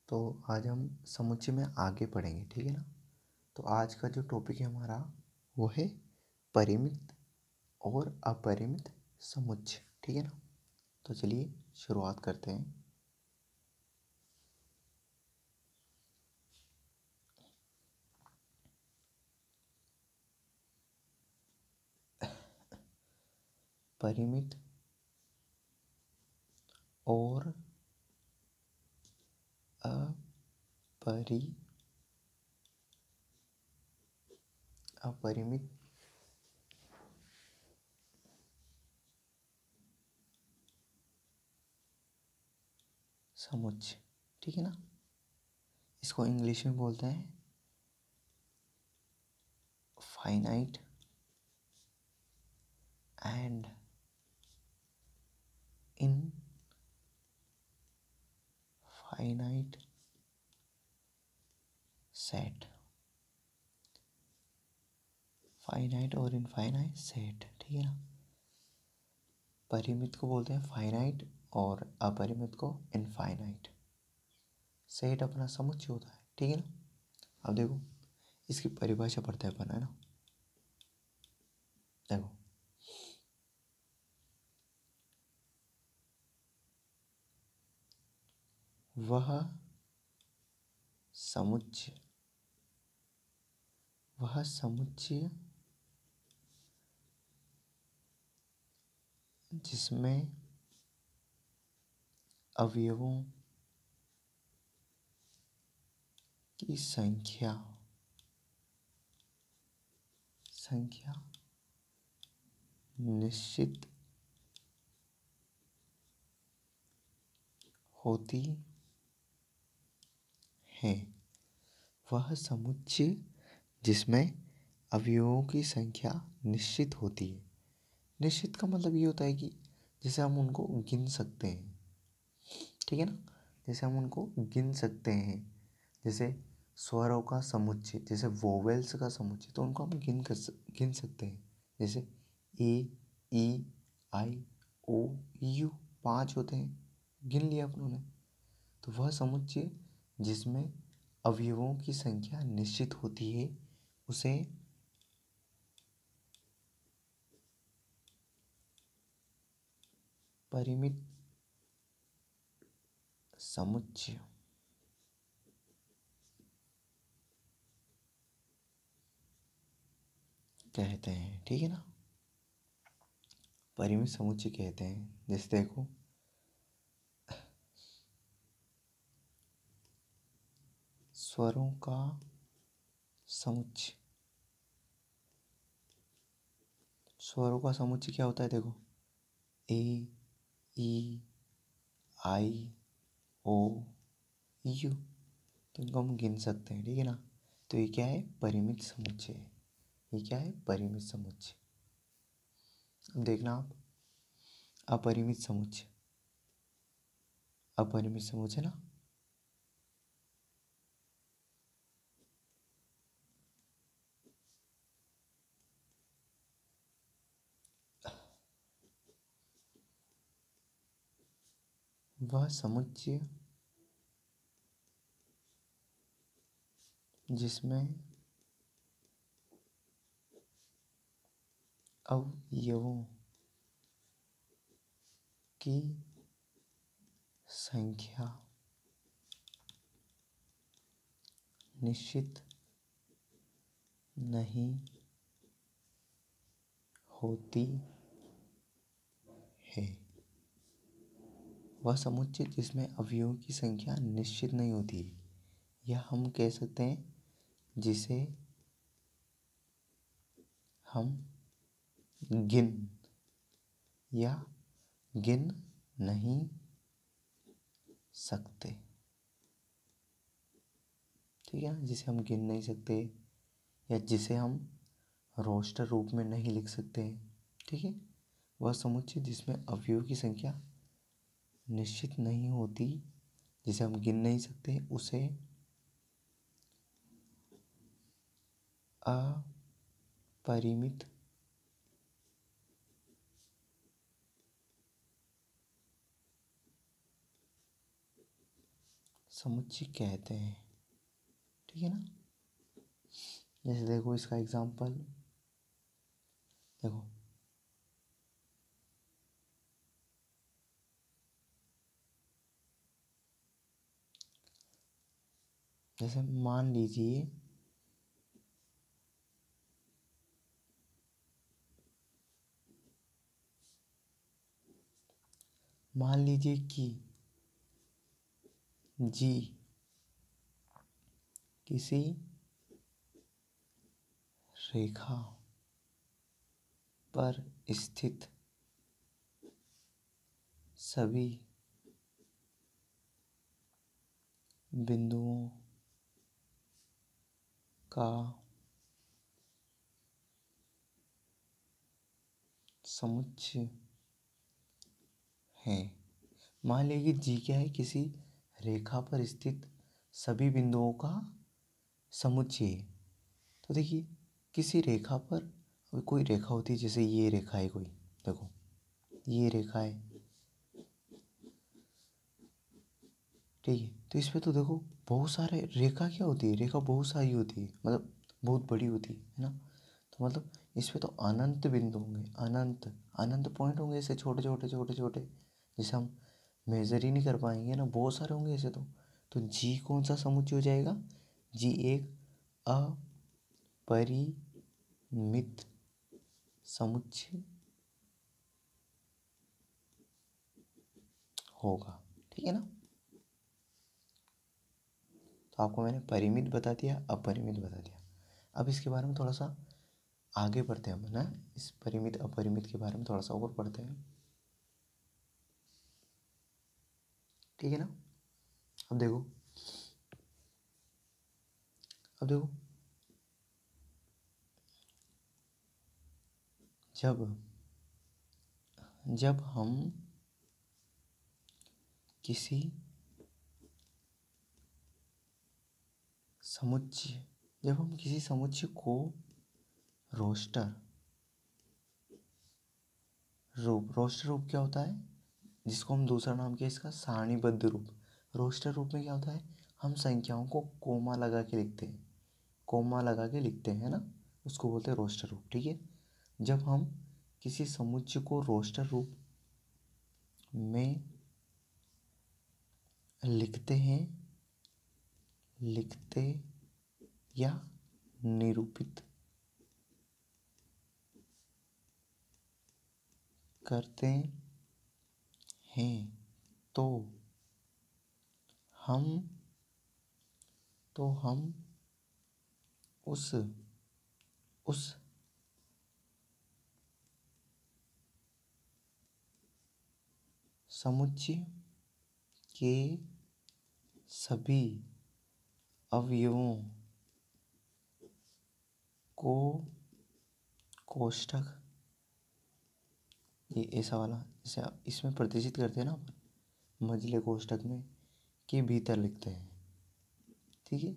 तो आज हम समुच्चय में आगे पढ़ेंगे, ठीक है ना। तो आज का जो टॉपिक है हमारा वो है परिमित और अपरिमित समुच्चय, ठीक है ना। तो चलिए शुरुआत करते हैं। परिमित और अपरिमित समुच्चय, ठीक है ना। इसको इंग्लिश में बोलते हैं finite and infinite set. Finite और इनफाइनाइट सेट, ठीक है ना। परिमित को बोलते हैं फाइनाइट और अपरिमित को इनफाइनाइट। सेट अपना समुच्चय होता है, ठीक है ना। अब देखो इसकी परिभाषा पढ़ते हैं अपन, है ना। देखो वह समुच्चय जिसमें अवयवों की संख्या निश्चित होती है। वह समुच्चय जिसमें अवयवों की संख्या निश्चित होती है। निश्चित का मतलब ये होता है कि जैसे हम उनको गिन सकते हैं, ठीक है ना। जैसे हम उनको गिन सकते हैं, जैसे स्वरों का समुच्चय, जैसे वोवेल्स का समुच्चय, तो उनको हम गिन सकते हैं। जैसे ए, ई, आई, ओ, यू 5 होते हैं, गिन लिया अपन ने। तो वह समुच्चय जिसमें अवयवों की संख्या निश्चित होती है उसे परिमित समुच्चय कहते हैं, ठीक है ना। परिमित समुच्चय कहते हैं। जैसे देखो स्वरों का समुच्चय, स्वरों का समुच्चय क्या होता है, देखो ए, ई, आई, ओ, यू, तो इनको हम गिन सकते हैं, ठीक है ना। तो ये क्या है, परिमित समुच्चय है। ये क्या है, परिमित समुच्चय। अब देखना आप अपरिमित समुच्चय, अपरिमित समुच्चय ना, वह समुच्चय जिसमें अवयवों की संख्या निश्चित नहीं होती है। वह समुच्चय जिसमें अवयवों की संख्या निश्चित नहीं होती है, या हम कह सकते हैं जिसे हम गिन नहीं सकते, ठीक है ना। जिसे हम गिन नहीं सकते या जिसे हम रोस्टर रूप में नहीं लिख सकते, ठीक है। वह समुच्चय जिसमें अवयवों की संख्या निश्चित नहीं होती, जिसे हम गिन नहीं सकते, उसे अपरिमित समुच्चय कहते हैं। ठीक है ना। जैसे देखो इसका एग्जाम्पल देखो, जैसे मान लीजिए कि जी किसी रेखा पर स्थित सभी बिंदुओं का समुच्चय है। मान लीजिए जी क्या है, किसी रेखा पर स्थित सभी बिंदुओं का समुच्चय है। तो देखिए किसी रेखा पर कोई रेखा होती है, जैसे ये रेखा है कोई, देखो ये रेखा है, ठीक है। तो इसमें तो देखो बहुत सारे रेखा क्या होती है, रेखा बहुत सारी होती है, मतलब बहुत बड़ी होती है ना। तो मतलब इसमें तो अनंत बिंदु होंगे, अनंत अनंत पॉइंट होंगे, ऐसे छोटे छोटे छोटे छोटे, जैसे हम मेजर ही नहीं कर पाएंगे ना, बहुत सारे होंगे ऐसे। तो जी कौन सा समुच्चय हो जाएगा, जी एक अपरिमित समुच्चय होगा। ठीक है ना। तो आपको मैंने परिमित बता दिया, अपरिमित बता दिया। अब इसके बारे में थोड़ा सा आगे बढ़ते हैं हम ना, इस परिमित अपरिमित के बारे में थोड़ा सा और पढ़ते हैं। ठीक है ना। अब देखो जब हम किसी समुच्चय को रोस्टर रूप क्या होता है, जिसको हम दूसरा नाम क्या है इसका, सारणीबद्ध रूप। रोस्टर रूप में क्या होता है, हम संख्याओं को कोमा लगा के लिखते हैं ना, उसको बोलते हैं रोस्टर रूप। ठीक है। जब हम किसी समुच्चय को रोस्टर रूप में लिखते या निरूपित करते हैं तो हम उस समुच्चय के सभी अवयवों को कोष्ठक, ये ऐसा वाला जैसे इसमें प्रदर्शित करते हैं ना अपन, मझले कोष्ठक में के भीतर लिखते हैं। ठीक है,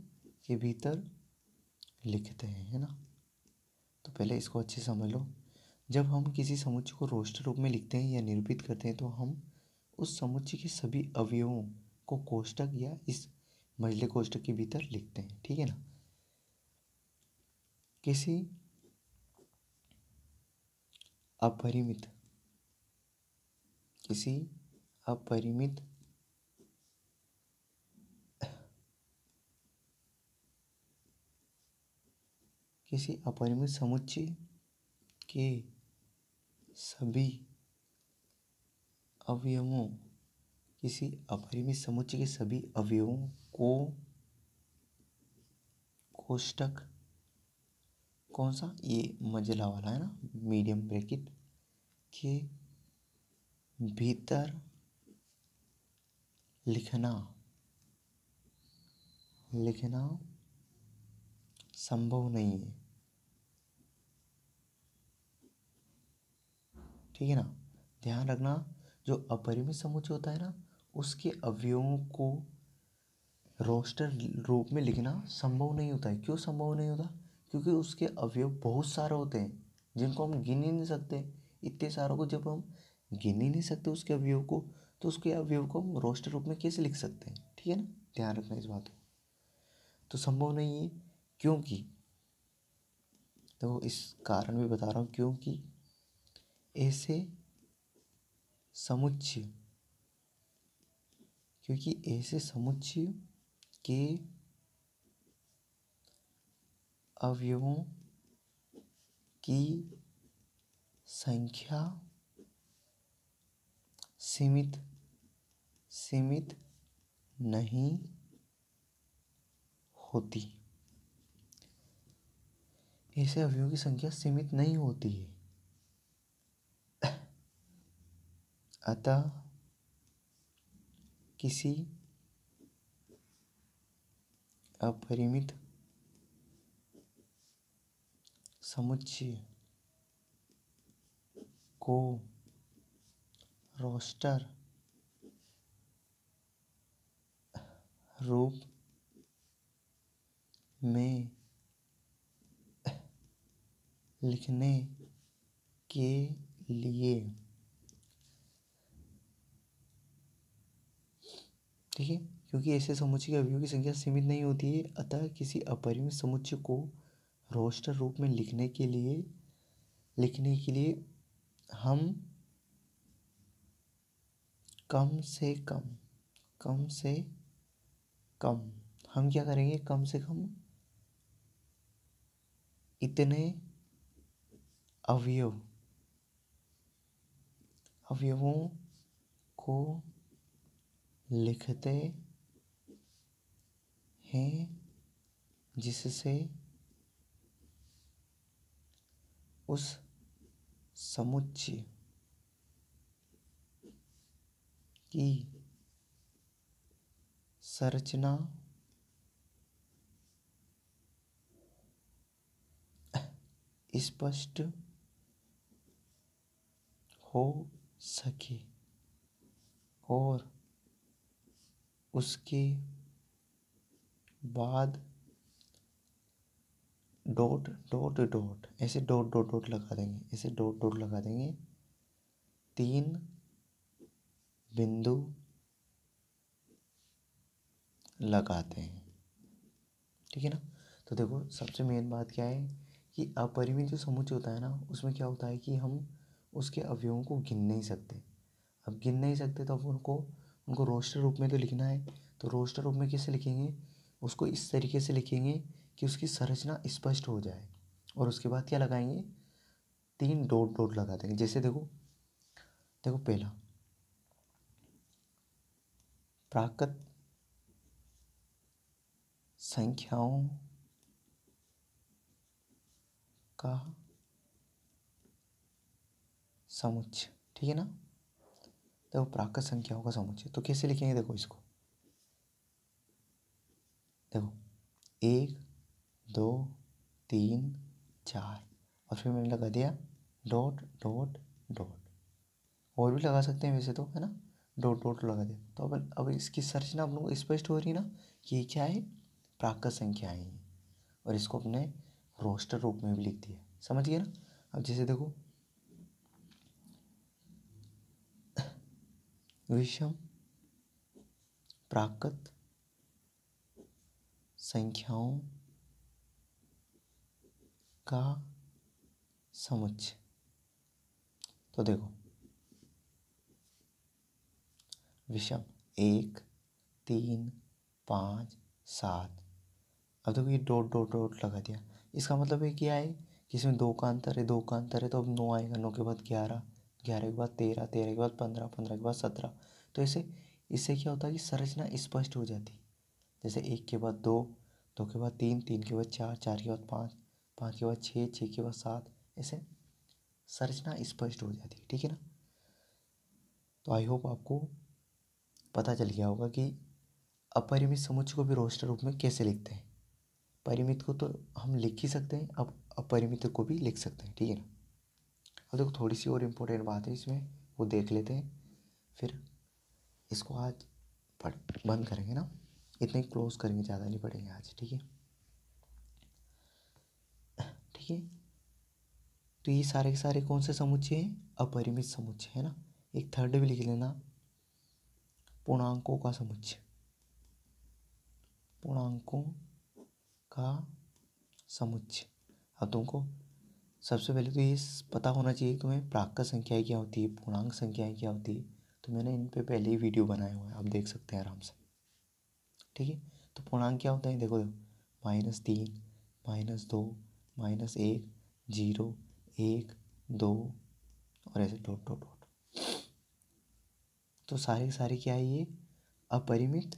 के भीतर लिखते हैं, है ना। तो पहले इसको अच्छे से समझ लो। जब हम किसी समुच्चय को रोस्टर रूप में लिखते हैं या निरूपित करते हैं तो हम उस समुच्चय के सभी अवयवों को कोष्ठक या इस मझले कोष्ठक के भीतर लिखते हैं। ठीक है ना। किसी अपरिमित समुच्चय के सभी अवयवों को कोष्ठक, कौन सा, ये मझला वाला है ना, मीडियम ब्रैकेट के भीतर लिखना संभव नहीं है। ठीक है ना। ध्यान रखना, जो अपरिमित समुच्चय होता है ना, उसके अवयवों को रोस्टर रूप में लिखना संभव नहीं होता है। क्यों संभव नहीं होता, क्योंकि उसके अवयव बहुत सारे होते हैं जिनको हम गिन ही नहीं सकते। इतने सारों को जब हम गिन ही नहीं सकते उसके अवयव को, तो उसके अवयव को हम रोस्टर रूप में कैसे लिख सकते हैं? ठीक है ना, ध्यान रखना इस बात को। तो संभव नहीं है, क्योंकि तो इस कारण भी बता रहा हूँ, क्योंकि ऐसे समुच्चय के अवयवों की संख्या सीमित नहीं होती। ऐसे अवयवों की संख्या सीमित नहीं होती है, अतः किसी अपरिमित समुच्चय को रोस्टर रूप में लिखने के लिए, ठीक है, क्योंकि ऐसे समुच्चय के अवयवों की संख्या सीमित नहीं होती है, अतः किसी अपरिमित समुच्चय को रोस्टर रूप में लिखने के लिए हम कम से कम हम क्या करेंगे? कम से कम इतने अवयवों को लिखते हैं जिससे उस समुच्चय की संरचना स्पष्ट हो सके और उसके बाद डॉट डॉट डॉट ऐसे डॉट डॉट डॉट लगा देंगे, ऐसे डॉट डॉट लगा देंगे, 3 बिंदु लगाते हैं। ठीक है ना। तो देखो सबसे मेन बात क्या है कि अपरिमित जो समुच्चय होता है ना, उसमें क्या होता है कि हम उसके अवयवों को गिन नहीं सकते। अब गिन नहीं सकते तो अब उनको रोस्टर रूप में तो लिखना है, तो रोस्टर रूप में कैसे लिखेंगे? उसको इस तरीके से लिखेंगे कि उसकी संरचना स्पष्ट हो जाए, और उसके बाद क्या लगाएंगे? 3 डॉट डॉट लगा देंगे। जैसे देखो पहला प्राकृत संख्याओं का समुच्चय, ठीक है ना। देखो प्राकृत संख्याओं का समुच्चय तो कैसे लिखेंगे? देखो इसको, देखो 1 2 3 4 और फिर मैंने लगा दिया डॉट डॉट डॉट। और भी लगा सकते हैं वैसे तो, है ना, डॉट डॉट लगा दिया। तो अब इसकी संरचना आप लोगों को स्पष्ट हो रही है ना कि ये क्या है? प्राकृत संख्याएं हैं, और इसको अपने रोस्टर रूप में भी लिख दिया। समझ गए ना। अब जैसे देखो विषम प्राकृत संख्याओं का समुच्चय, तो देखो विषम 1 3 5 7। अब देखो ये डॉट डॉट डॉट लगा दिया, इसका मतलब है क्या है कि इसमें 2 का अंतर है, 2 का अंतर है, तो अब 9 आएगा, 9 के बाद 11, 11 के बाद 13, 13 के बाद 15, 15 के बाद 17। तो इससे क्या होता है कि संरचना स्पष्ट हो जाती है। जैसे 1 के बाद 2, 2 के बाद 3, 3 के बाद 4, 4 के बाद 5, 5 के बाद 6, 6 के बाद 7, ऐसे संरचना स्पष्ट हो जाती है। ठीक है ना। तो आई होप आपको पता चल गया होगा कि अपरिमित समुच्चय को भी रोस्टर रूप में कैसे लिखते हैं। परिमित को तो हम लिख ही सकते हैं, अब अपरिमित को भी लिख सकते हैं। ठीक है ना। अब देखो थोड़ी सी और इम्पोर्टेंट बात है इसमें, वो देख लेते हैं, फिर इसको आज पढ़ बंद करेंगे ना, इतने क्लोज करेंगे, ज़्यादा नहीं पढ़ेंगे आज। ठीक है, ठीक है। तो ये सारे के सारे कौन से समुच्चय हैं? अपरिमित समुच्चय, है ना। एक थर्ड भी लिख लेना, पूर्णांकों का समुच्चय। पूर्णांकों का समुच्चय। अब तुमको सबसे पहले तो ये पता होना चाहिए तुम्हें प्राकृत संख्याएं क्या होती है, पूर्णांक संख्याएं क्या होती है। तो मैंने इन पे पहले ही वीडियो बनाया हुआ है, आप देख सकते हैं आराम से। ठीक है, तो पूर्णांक क्या होता है, देखो -3, -2, -1, 0, 1, 2 और ऐसे डॉट डॉट डॉट। तो सारे सारे क्या है, ये अपरिमित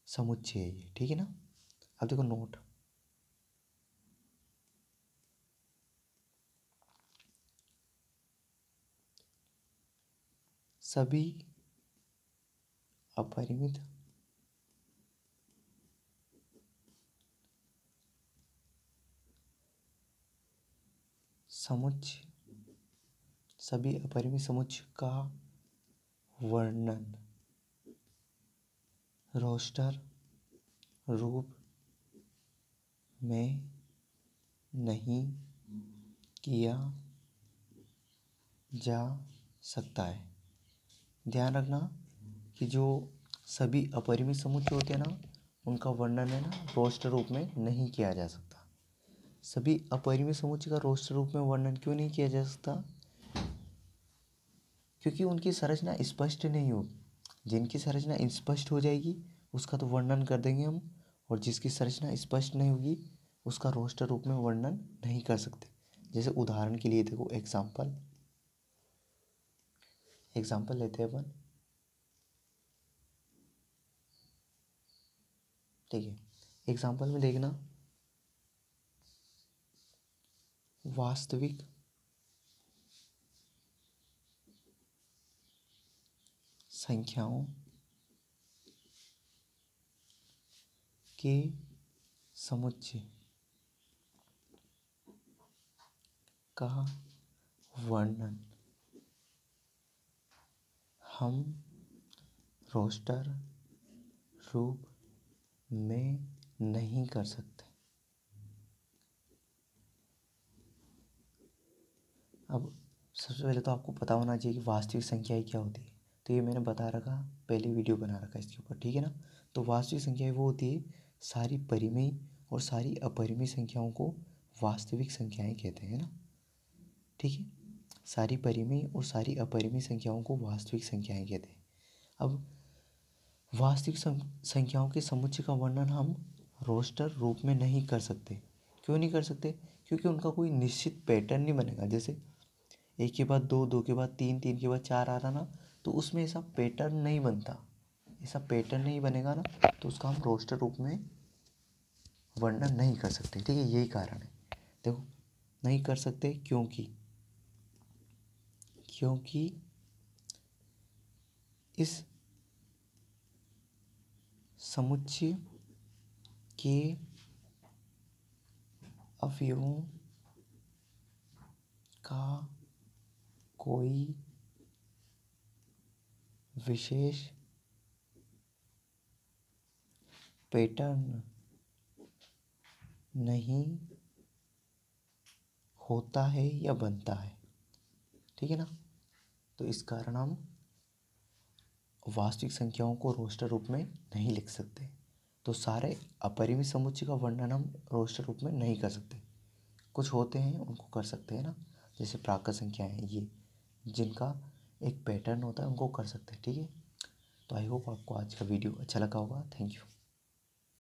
समुच्चय है ये। ठीक है ना। अब देखो नोट, सभी अपरिमित समुच्चय, सभी अपरिमित समुच्चय का वर्णन रोस्टर रूप में नहीं किया जा सकता है। ध्यान रखना कि जो सभी अपरिमित समुच्चय होते हैं ना, उनका वर्णन है ना रोस्टर रूप में नहीं किया जा सकता। सभी अपरिमित समुच्चय का रोस्टर रूप में वर्णन क्यों नहीं किया जा सकता, क्योंकि उनकी संरचना स्पष्ट नहीं होगी। जिनकी संरचना स्पष्ट हो जाएगी उसका तो वर्णन कर देंगे हम, और जिसकी संरचना स्पष्ट नहीं होगी उसका रोस्टर रूप में वर्णन नहीं कर सकते। जैसे उदाहरण के लिए देखो, एग्जाम्पल लेते हैं अपन। ठीक है, एग्जाम्पल में देखना, वास्तविक संख्याओं के समुच्चय का वर्णन हम रोस्टर रूप में नहीं कर सकते। अब सबसे पहले तो आपको पता होना चाहिए कि वास्तविक संख्याएं क्या होती है। तो ये मैंने बता रखा, पहले वीडियो बना रखा है इसके ऊपर। ठीक है ना। तो वास्तविक संख्याएं वो होती है सारी परिमेय और सारी अपरिमेय संख्याओं को वास्तविक संख्याएं कहते हैं ना। ठीक है, सारी परिमेय और सारी अपरिमेय संख्याओं को वास्तविक संख्याएं कहते हैं। अब वास्तविक संख्याओं के समुच्चय का वर्णन हम रोस्टर रूप में नहीं कर सकते। क्यों नहीं कर सकते, क्योंकि उनका कोई निश्चित पैटर्न नहीं बनेगा। जैसे एक के बाद दो, दो के बाद तीन, तीन के बाद चार आ रहा ना, तो उसमें ऐसा पैटर्न नहीं बनता। ऐसा पैटर्न नहीं बनेगा ना, तो उसका हम रोस्टर रूप में वर्णन नहीं कर सकते। ठीक है, यही कारण है। देखो नहीं कर सकते क्योंकि इस समुच्चय के अवयवों का कोई विशेष पैटर्न नहीं होता है या बनता है। ठीक है ना। तो इस कारण हम वास्तविक संख्याओं को रोस्टर रूप में नहीं लिख सकते। तो सारे अपरिमित समुच्चय का वर्णन हम रोस्टर रूप में नहीं कर सकते। कुछ होते हैं उनको कर सकते हैं ना, जैसे प्राकृत संख्याएं हैं, ये जिनका एक पैटर्न होता है उनको कर सकते हैं। ठीक है, तो आई होप आपको आज का वीडियो अच्छा लगा होगा। Thank you.